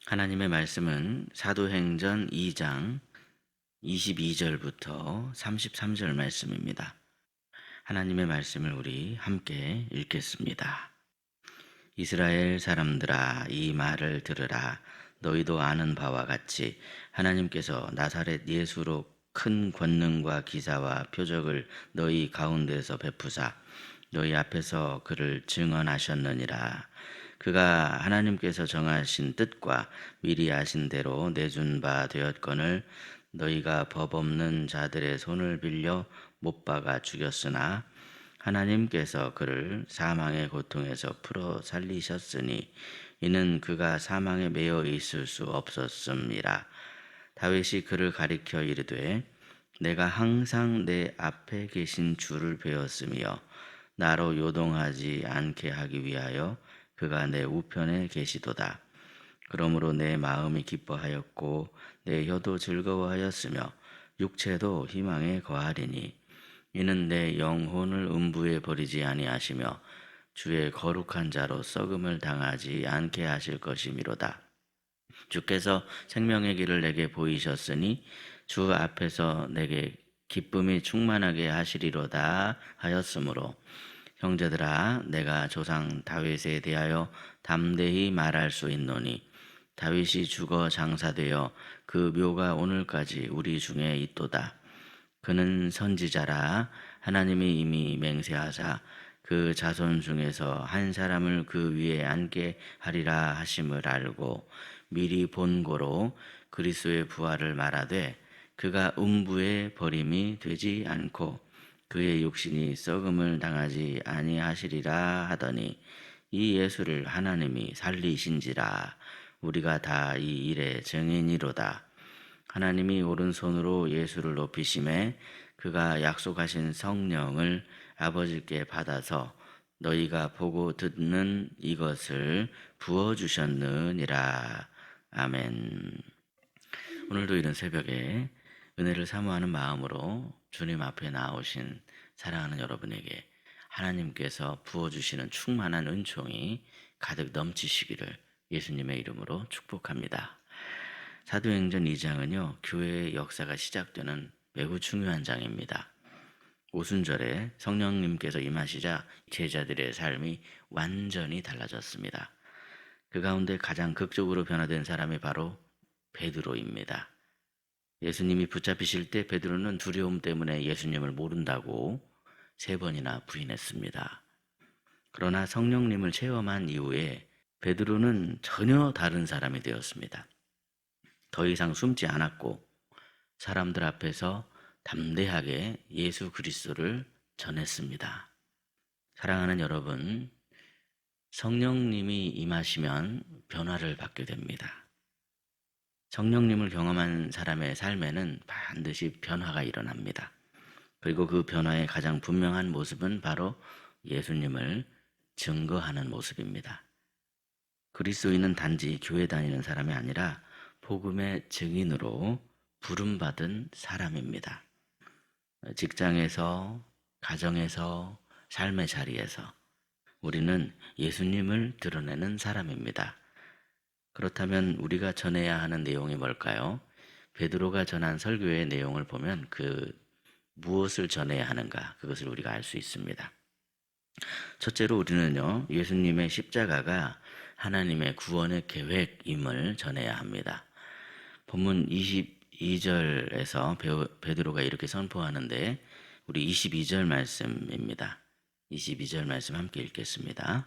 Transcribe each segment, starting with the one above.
하나님의 말씀은 사도행전 2장 22절부터 33절 말씀입니다. 하나님의 말씀을 우리 함께 읽겠습니다. 이스라엘 사람들아, 이 말을 들으라. 너희도 아는 바와 같이 하나님께서 나사렛 예수로 큰 권능과 기사와 표적을 너희 가운데서 베푸사 너희 앞에서 그를 증언하셨느니라. 그가 하나님께서 정하신 뜻과 미리 아신 대로 내준 바 되었거늘 너희가 법 없는 자들의 손을 빌려 못 박아 죽였으나 하나님께서 그를 사망의 고통에서 풀어 살리셨으니 이는 그가 사망에 매여 있을 수 없었음이라. 다윗이 그를 가리켜 이르되 내가 항상 내 앞에 계신 주를 배웠으며 나로 요동하지 않게 하기 위하여 그가 내 우편에 계시도다. 그러므로 내 마음이 기뻐하였고 내 혀도 즐거워하였으며 육체도 희망에 거하리니 이는 내 영혼을 음부에 버리지 아니하시며 주의 거룩한 자로 썩음을 당하지 않게 하실 것이미로다. 주께서 생명의 길을 내게 보이셨으니 주 앞에서 내게 기쁨이 충만하게 하시리로다 하였으므로 형제들아, 내가 조상 다윗에 대하여 담대히 말할 수 있노니 다윗이 죽어 장사되어 그 묘가 오늘까지 우리 중에 있도다. 그는 선지자라. 하나님이 이미 맹세하사 그 자손 중에서 한 사람을 그 위에 앉게 하리라 하심을 알고 미리 본고로 그리스도의 부활을 말하되 그가 음부에 버림이 되지 않고 그의 육신이 썩음을 당하지 아니하시리라 하더니 이 예수를 하나님이 살리신지라. 우리가 다 이 일의 증인이로다. 하나님이 오른손으로 예수를 높이심에 그가 약속하신 성령을 아버지께 받아서 너희가 보고 듣는 이것을 부어주셨느니라. 아멘. 오늘도 이른 새벽에 은혜를 사모하는 마음으로 주님 앞에 나오신 사랑하는 여러분에게 하나님께서 부어주시는 충만한 은총이 가득 넘치시기를 예수님의 이름으로 축복합니다. 사도행전 2장은요, 교회의 역사가 시작되는 매우 중요한 장입니다. 오순절에 성령님께서 임하시자 제자들의 삶이 완전히 달라졌습니다. 그 가운데 가장 극적으로 변화된 사람이 바로 베드로입니다. 예수님이 붙잡히실 때 베드로는 두려움 때문에 예수님을 모른다고 3번이나 부인했습니다. 그러나 성령님을 체험한 이후에 베드로는 전혀 다른 사람이 되었습니다. 더 이상 숨지 않았고 사람들 앞에서 담대하게 예수 그리스도를 전했습니다. 사랑하는 여러분, 성령님이 임하시면 변화를 받게 됩니다. 성령님을 경험한 사람의 삶에는 반드시 변화가 일어납니다. 그리고 그 변화의 가장 분명한 모습은 바로 예수님을 증거하는 모습입니다. 그리스도인은 단지 교회 다니는 사람이 아니라 복음의 증인으로 부름받은 사람입니다. 직장에서, 가정에서, 삶의 자리에서 우리는 예수님을 드러내는 사람입니다. 그렇다면 우리가 전해야 하는 내용이 뭘까요? 베드로가 전한 설교의 내용을 보면 무엇을 전해야 하는가, 그것을 우리가 알 수 있습니다. 첫째로 우리는요, 예수님의 십자가가 하나님의 구원의 계획임을 전해야 합니다. 본문 22절에서 베드로가 이렇게 선포하는데 우리 22절 말씀입니다. 22절 말씀 함께 읽겠습니다.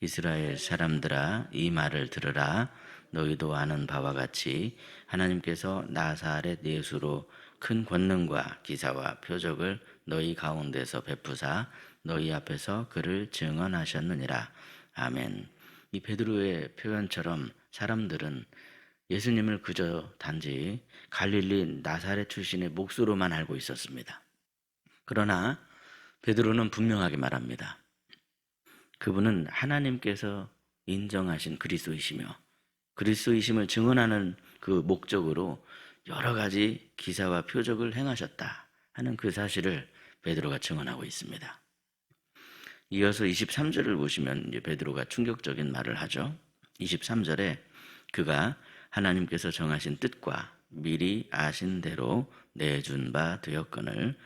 이스라엘 사람들아, 이 말을 들으라. 너희도 아는 바와 같이 하나님께서 나사렛 예수로 큰 권능과 기사와 표적을 너희 가운데서 베푸사 너희 앞에서 그를 증언하셨느니라. 아멘. 이 베드로의 표현처럼 사람들은 예수님을 그저 단지 갈릴리 나사렛 출신의 몫으로만 알고 있었습니다. 그러나 베드로는 분명하게 말합니다. 그분은 하나님께서 인정하신 그리스도이시며 그리스도이심을 증언하는 그 목적으로 여러 가지 기사와 표적을 행하셨다 하는 그 사실을 베드로가 증언하고 있습니다. 이어서 23절을 보시면 이제 베드로가 충격적인 말을 하죠. 23절에 그가 하나님께서 정하신 뜻과 미리 아신 대로 내준 바 되었거늘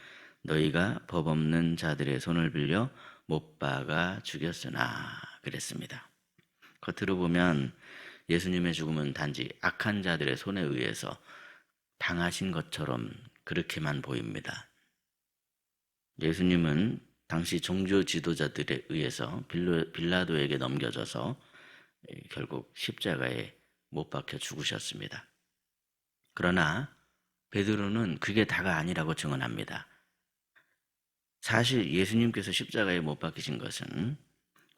너희가 법 없는 자들의 손을 빌려 못 박아 죽였으나 그랬습니다. 겉으로 보면 예수님의 죽음은 단지 악한 자들의 손에 의해서 당하신 것처럼 그렇게만 보입니다. 예수님은 당시 종교 지도자들에 의해서 빌라도에게 넘겨져서 결국 십자가에 못 박혀 죽으셨습니다. 그러나 베드로는 그게 다가 아니라고 증언합니다. 사실 예수님께서 십자가에 못 박히신 것은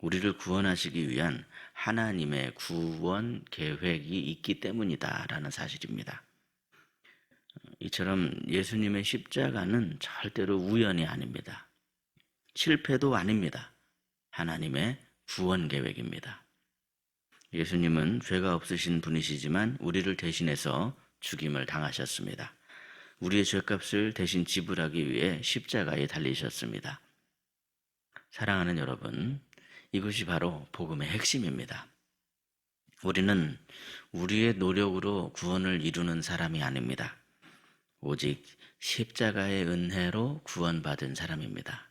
우리를 구원하시기 위한 하나님의 구원 계획이 있기 때문이다라는 사실입니다. 이처럼 예수님의 십자가는 절대로 우연이 아닙니다. 실패도 아닙니다. 하나님의 구원 계획입니다. 예수님은 죄가 없으신 분이시지만 우리를 대신해서 죽임을 당하셨습니다. 우리의 죄값을 대신 지불하기 위해 십자가에 달리셨습니다. 사랑하는 여러분, 이것이 바로 복음의 핵심입니다. 우리는 우리의 노력으로 구원을 이루는 사람이 아닙니다. 오직 십자가의 은혜로 구원받은 사람입니다.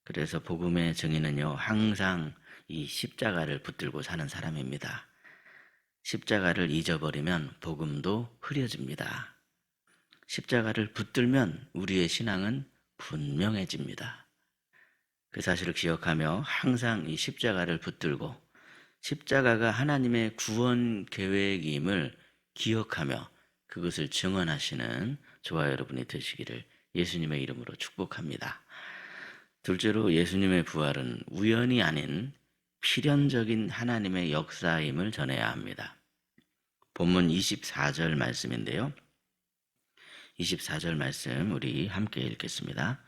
그래서 복음의 증인은요, 항상 이 십자가를 붙들고 사는 사람입니다. 십자가를 잊어버리면 복음도 흐려집니다. 십자가를 붙들면 우리의 신앙은 분명해집니다. 그 사실을 기억하며 항상 이 십자가를 붙들고 십자가가 하나님의 구원 계획임을 기억하며 그것을 증언하시는 저와 여러분이 되시기를 예수님의 이름으로 축복합니다. 둘째로 예수님의 부활은 우연이 아닌 필연적인 하나님의 역사임을 전해야 합니다. 본문 24절 말씀인데요. 24절 말씀 우리 함께 읽겠습니다.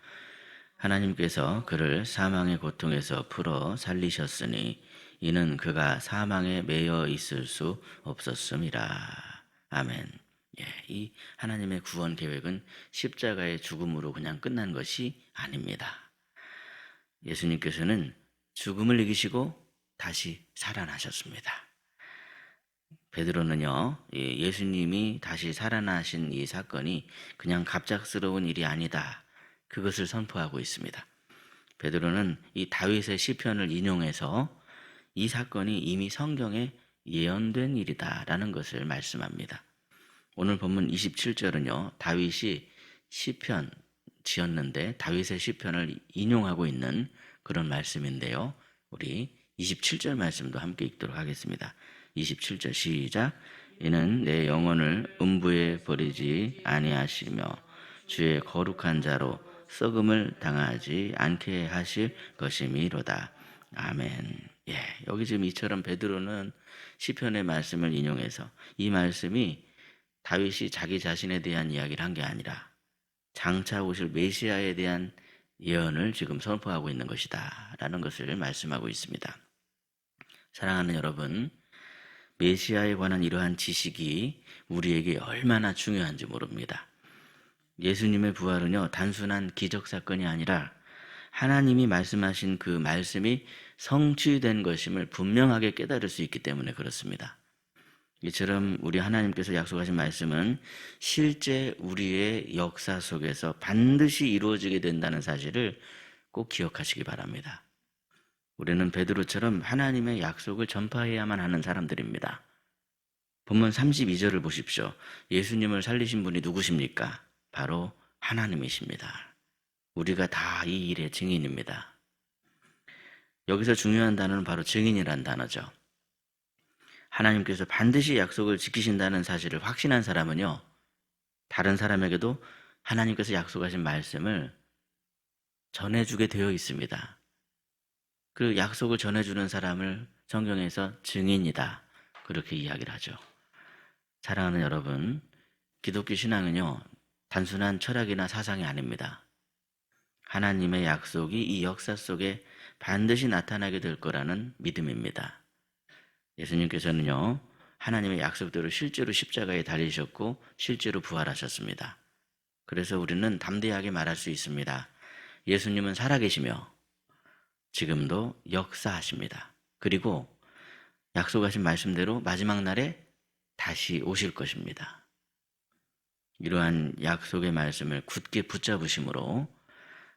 하나님께서 그를 사망의 고통에서 풀어 살리셨으니 이는 그가 사망에 매여 있을 수 없었음이라. 아멘. 이 하나님의 구원 계획은 십자가의 죽음으로 그냥 끝난 것이 아닙니다. 예수님께서는 죽음을 이기시고 다시 살아나셨습니다. 베드로는요, 예수님이 다시 살아나신 이 사건이 그냥 갑작스러운 일이 아니다. 그것을 선포하고 있습니다. 베드로는 이 다윗의 시편을 인용해서 이 사건이 이미 성경에 예언된 일이다라는 것을 말씀합니다. 오늘 본문 27절은요, 다윗이 시편 지었는데 다윗의 시편을 인용하고 있는 그런 말씀인데요. 우리 27절 말씀도 함께 읽도록 하겠습니다. 27절 시작. 이는 내 영혼을 음부에 버리지 아니하시며 주의 거룩한 자로 썩음을 당하지 않게 하실 것이미로다. 아멘. 여기 지금 이처럼 베드로는 시편의 말씀을 인용해서 이 말씀이 다윗이 자기 자신에 대한 이야기를 한 게 아니라 장차 오실 메시아에 대한 예언을 지금 선포하고 있는 것이다 라는 것을 말씀하고 있습니다. 사랑하는 여러분, 메시아에 관한 이러한 지식이 우리에게 얼마나 중요한지 모릅니다. 예수님의 부활은요, 단순한 기적사건이 아니라 하나님이 말씀하신 그 말씀이 성취된 것임을 분명하게 깨달을 수 있기 때문에 그렇습니다. 이처럼 우리 하나님께서 약속하신 말씀은 실제 우리의 역사 속에서 반드시 이루어지게 된다는 사실을 꼭 기억하시기 바랍니다. 우리는 베드로처럼 하나님의 약속을 전파해야만 하는 사람들입니다. 본문 32절을 보십시오. 예수님을 살리신 분이 누구십니까? 바로 하나님이십니다. 우리가 다 이 일의 증인입니다. 여기서 중요한 단어는 바로 증인이란 단어죠. 하나님께서 반드시 약속을 지키신다는 사실을 확신한 사람은요, 다른 사람에게도 하나님께서 약속하신 말씀을 전해주게 되어 있습니다. 그 약속을 전해주는 사람을 성경에서 증인이다, 그렇게 이야기를 하죠. 사랑하는 여러분, 기독교 신앙은요, 단순한 철학이나 사상이 아닙니다. 하나님의 약속이 이 역사 속에 반드시 나타나게 될 거라는 믿음입니다. 예수님께서는요, 하나님의 약속대로 실제로 십자가에 달리셨고 실제로 부활하셨습니다. 그래서 우리는 담대하게 말할 수 있습니다. 예수님은 살아계시며 지금도 역사하십니다. 그리고 약속하신 말씀대로 마지막 날에 다시 오실 것입니다. 이러한 약속의 말씀을 굳게 붙잡으심으로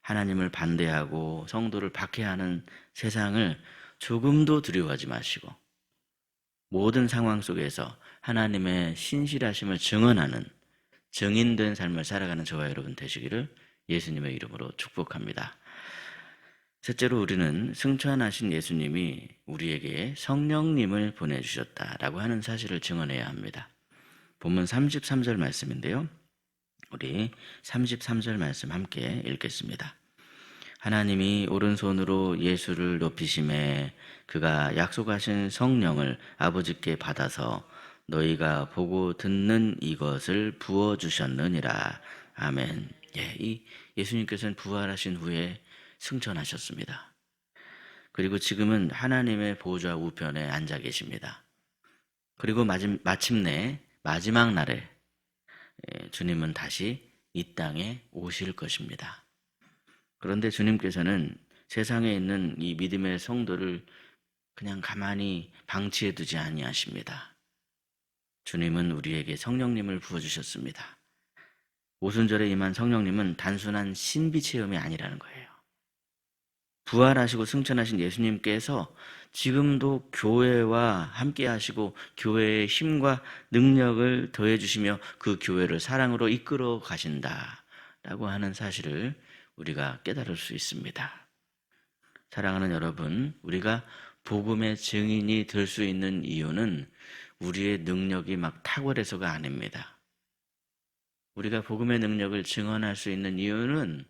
하나님을 반대하고 성도를 박해하는 세상을 조금도 두려워하지 마시고 모든 상황 속에서 하나님의 신실하심을 증언하는 증인된 삶을 살아가는 저와 여러분 되시기를 예수님의 이름으로 축복합니다. 셋째로 우리는 승천하신 예수님이 우리에게 성령님을 보내주셨다라고 하는 사실을 증언해야 합니다. 본문 33절 말씀인데요. 우리 33절 말씀 함께 읽겠습니다. 하나님이 오른손으로 예수를 높이심에 그가 약속하신 성령을 아버지께 받아서 너희가 보고 듣는 이것을 부어주셨느니라. 아멘. 이 예수님께서는 부활하신 후에 승천하셨습니다. 그리고 지금은 하나님의 보좌 우편에 앉아 계십니다. 그리고 마침내 마지막 날에 주님은 다시 이 땅에 오실 것입니다. 그런데 주님께서는 세상에 있는 이 믿음의 성도를 그냥 가만히 방치해 두지 아니하십니다. 주님은 우리에게 성령님을 부어주셨습니다. 오순절에 임한 성령님은 단순한 신비 체험이 아니라는 거예요. 부활하시고 승천하신 예수님께서 지금도 교회와 함께 하시고 교회의 힘과 능력을 더해 주시며 그 교회를 사랑으로 이끌어 가신다라고 하는 사실을 우리가 깨달을 수 있습니다. 사랑하는 여러분, 우리가 복음의 증인이 될 수 있는 이유는 우리의 능력이 막 탁월해서가 아닙니다. 우리가 복음의 능력을 증언할 수 있는 이유는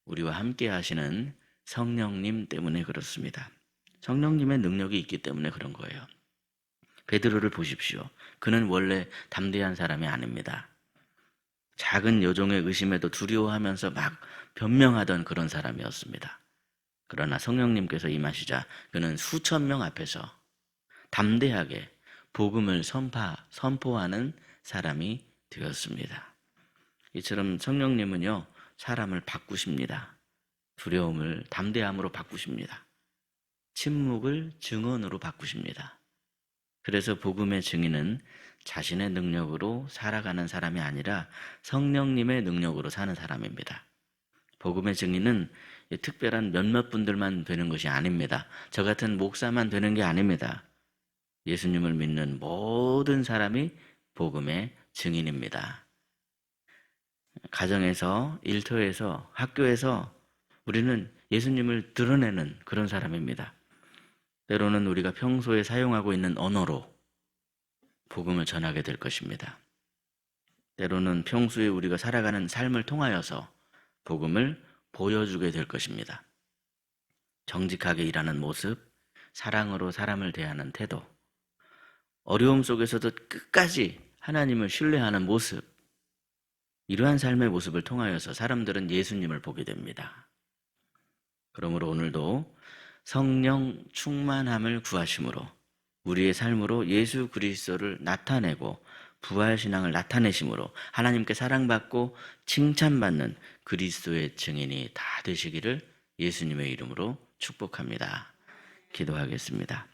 우리와 함께 하시는 성령님 때문에 그렇습니다. 성령님의 능력이 있기 때문에 그런 거예요. 베드로를 보십시오. 그는 원래 담대한 사람이 아닙니다. 작은 여종의 의심에도 두려워하면서 막 변명하던 그런 사람이었습니다. 그러나 성령님께서 임하시자 그는 수천 명 앞에서 담대하게 복음을 선포하는 사람이 되었습니다. 이처럼 성령님은요, 사람을 바꾸십니다. 두려움을 담대함으로 바꾸십니다. 침묵을 증언으로 바꾸십니다. 그래서 복음의 증인은 자신의 능력으로 살아가는 사람이 아니라 성령님의 능력으로 사는 사람입니다. 복음의 증인은 특별한 몇몇 분들만 되는 것이 아닙니다. 저 같은 목사만 되는 게 아닙니다. 예수님을 믿는 모든 사람이 복음의 증인입니다. 가정에서, 일터에서, 학교에서 우리는 예수님을 드러내는 그런 사람입니다. 때로는 우리가 평소에 사용하고 있는 언어로 복음을 전하게 될 것입니다. 때로는 평소에 우리가 살아가는 삶을 통하여서 복음을 보여주게 될 것입니다. 정직하게 일하는 모습, 사랑으로 사람을 대하는 태도, 어려움 속에서도 끝까지 하나님을 신뢰하는 모습, 이러한 삶의 모습을 통하여서 사람들은 예수님을 보게 됩니다. 그러므로 오늘도 성령 충만함을 구하심으로 우리의 삶으로 예수 그리스도를 나타내고 부활신앙을 나타내심으로 하나님께 사랑받고 칭찬받는 그리스도의 증인이 다 되시기를 예수님의 이름으로 축복합니다. 기도하겠습니다.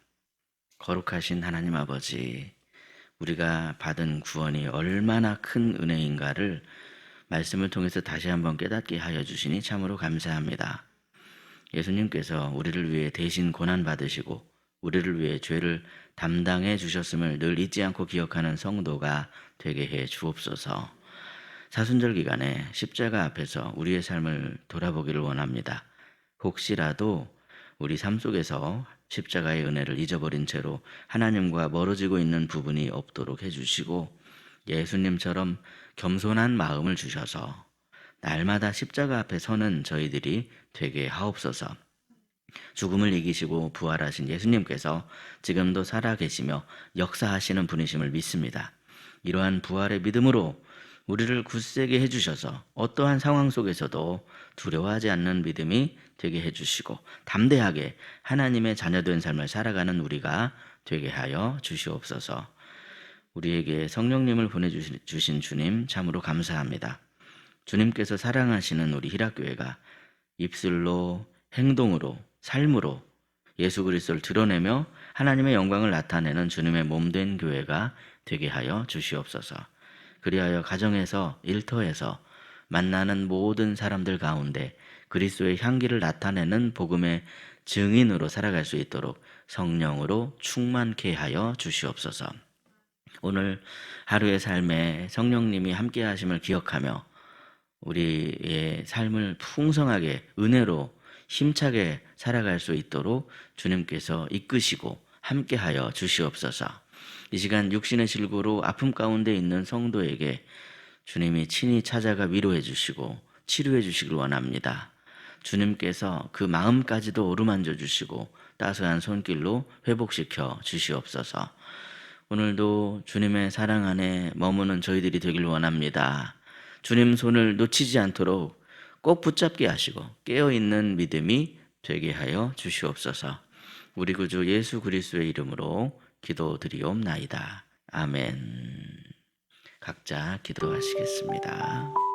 거룩하신 하나님 아버지, 우리가 받은 구원이 얼마나 큰 은혜인가를 말씀을 통해서 다시 한번 깨닫게 하여 주시니 참으로 감사합니다. 예수님께서 우리를 위해 대신 고난받으시고 우리를 위해 죄를 담당해 주셨음을 늘 잊지 않고 기억하는 성도가 되게 해 주옵소서. 사순절 기간에 십자가 앞에서 우리의 삶을 돌아보기를 원합니다. 혹시라도 우리 삶 속에서 십자가의 은혜를 잊어버린 채로 하나님과 멀어지고 있는 부분이 없도록 해주시고 예수님처럼 겸손한 마음을 주셔서 날마다 십자가 앞에 서는 저희들이 되게 하옵소서. 죽음을 이기시고 부활하신 예수님께서 지금도 살아계시며 역사하시는 분이심을 믿습니다. 이러한 부활의 믿음으로 우리를 굳세게 해주셔서 어떠한 상황 속에서도 두려워하지 않는 믿음이 되게 해주시고 담대하게 하나님의 자녀된 삶을 살아가는 우리가 되게 하여 주시옵소서. 우리에게 성령님을 보내주신 주님 참으로 감사합니다. 주님께서 사랑하시는 우리 희락교회가 입술로, 행동으로, 삶으로 예수 그리스도를 드러내며 하나님의 영광을 나타내는 주님의 몸된 교회가 되게 하여 주시옵소서. 그리하여 가정에서, 일터에서 만나는 모든 사람들 가운데 그리스도의 향기를 나타내는 복음의 증인으로 살아갈 수 있도록 성령으로 충만케 하여 주시옵소서. 오늘 하루의 삶에 성령님이 함께 하심을 기억하며 우리의 삶을 풍성하게 은혜로 힘차게 살아갈 수 있도록 주님께서 이끄시고 함께하여 주시옵소서. 이 시간 육신의 질고로 아픔 가운데 있는 성도에게 주님이 친히 찾아가 위로해 주시고 치료해 주시길 원합니다. 주님께서 그 마음까지도 어루만져 주시고 따스한 손길로 회복시켜 주시옵소서. 오늘도 주님의 사랑 안에 머무는 저희들이 되길 원합니다. 주님 손을 놓치지 않도록 꼭 붙잡게 하시고 깨어있는 믿음이 되게 하여 주시옵소서. 우리 구주 예수 그리스도의 이름으로 기도드리옵나이다. 아멘. 각자 기도하시겠습니다.